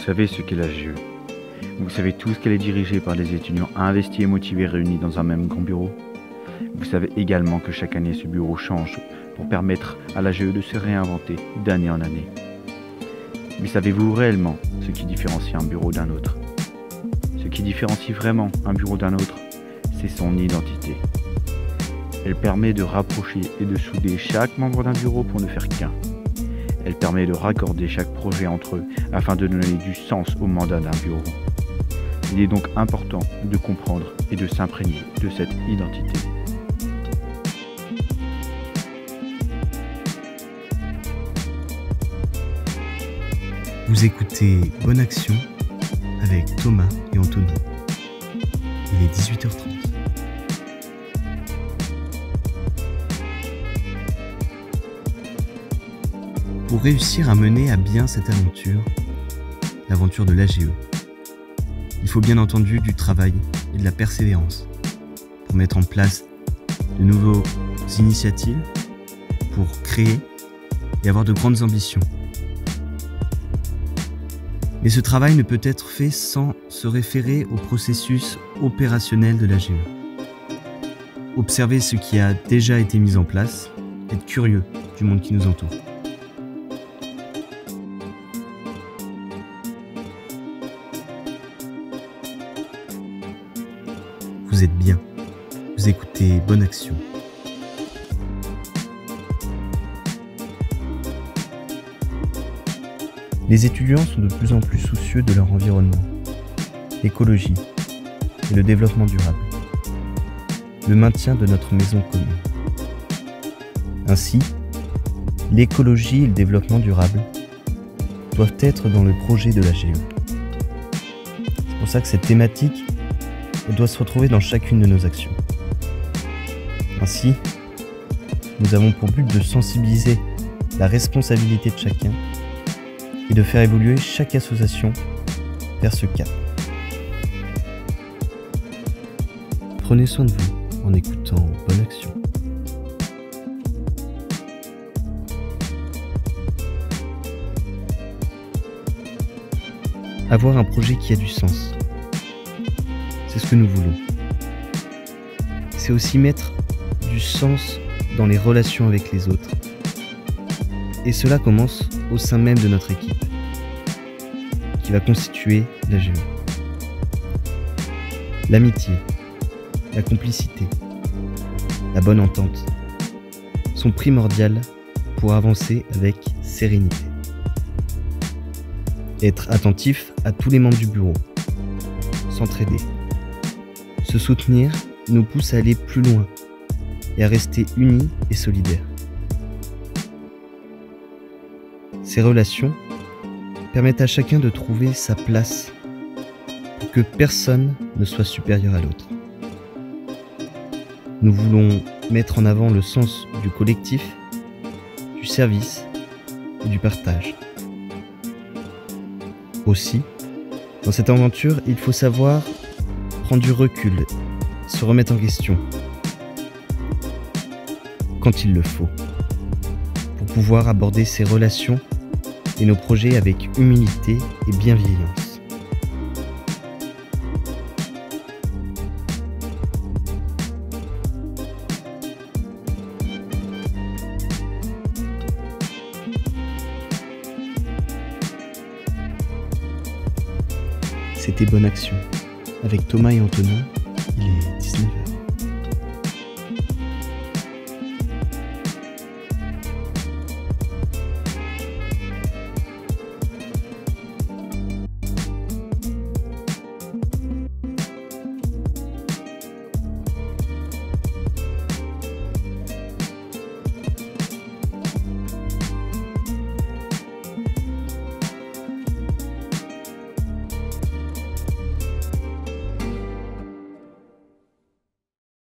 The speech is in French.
savez ce qu'est l'AGE. Vous savez tous qu'elle est dirigée par des étudiants investis et motivés réunis dans un même grand bureau. Vous savez également que chaque année ce bureau change pour permettre à l'AGE de se réinventer d'année en année. Mais savez-vous réellement ce qui différencie un bureau d'un autre? Ce qui différencie vraiment un bureau d'un autre, c'est son identité. Elle permet de rapprocher et de souder chaque membre d'un bureau pour ne faire qu'un. Elle permet de raccorder chaque projet entre eux afin de donner du sens au mandat d'un bureau. Il est donc important de comprendre et de s'imprégner de cette identité. Vous écoutez Bonne Action avec Thomas et Anthony. Il est 18h30. Pour réussir à mener à bien cette aventure, l'aventure de l'AGE, il faut bien entendu du travail et de la persévérance pour mettre en place de nouvelles initiatives, pour créer et avoir de grandes ambitions. Mais ce travail ne peut être fait sans se référer au processus opérationnel de l'AGE. Observer ce qui a déjà été mis en place, être curieux du monde qui nous entoure. Vous êtes bien, vous écoutez Bonne Action. Les étudiants sont de plus en plus soucieux de leur environnement, l'écologie et le développement durable, le maintien de notre maison commune. Ainsi, l'écologie et le développement durable doivent être dans le projet de l'AGE. C'est pour ça que cette thématique doit se retrouver dans chacune de nos actions. Ainsi, nous avons pour but de sensibiliser la responsabilité de chacun et de faire évoluer chaque association vers ce cap. Prenez soin de vous en écoutant Bonne Action. Avoir un projet qui a du sens, c'est ce que nous voulons. C'est aussi mettre du sens dans les relations avec les autres. Et cela commence au sein même de notre équipe, qui va constituer l'AGE. L'amitié, la complicité, la bonne entente sont primordiales pour avancer avec sérénité. Être attentif à tous les membres du bureau, s'entraider, se soutenir nous pousse à aller plus loin et à rester unis et solidaires. Ces relations permettent à chacun de trouver sa place pour que personne ne soit supérieur à l'autre. Nous voulons mettre en avant le sens du collectif, du service et du partage. Aussi, dans cette aventure, il faut savoir prendre du recul, se remettre en question, quand il le faut, pour pouvoir aborder ces relations et nos projets avec humilité et bienveillance. C'était Bonne Action avec Thomas et Anthony, il est 19h.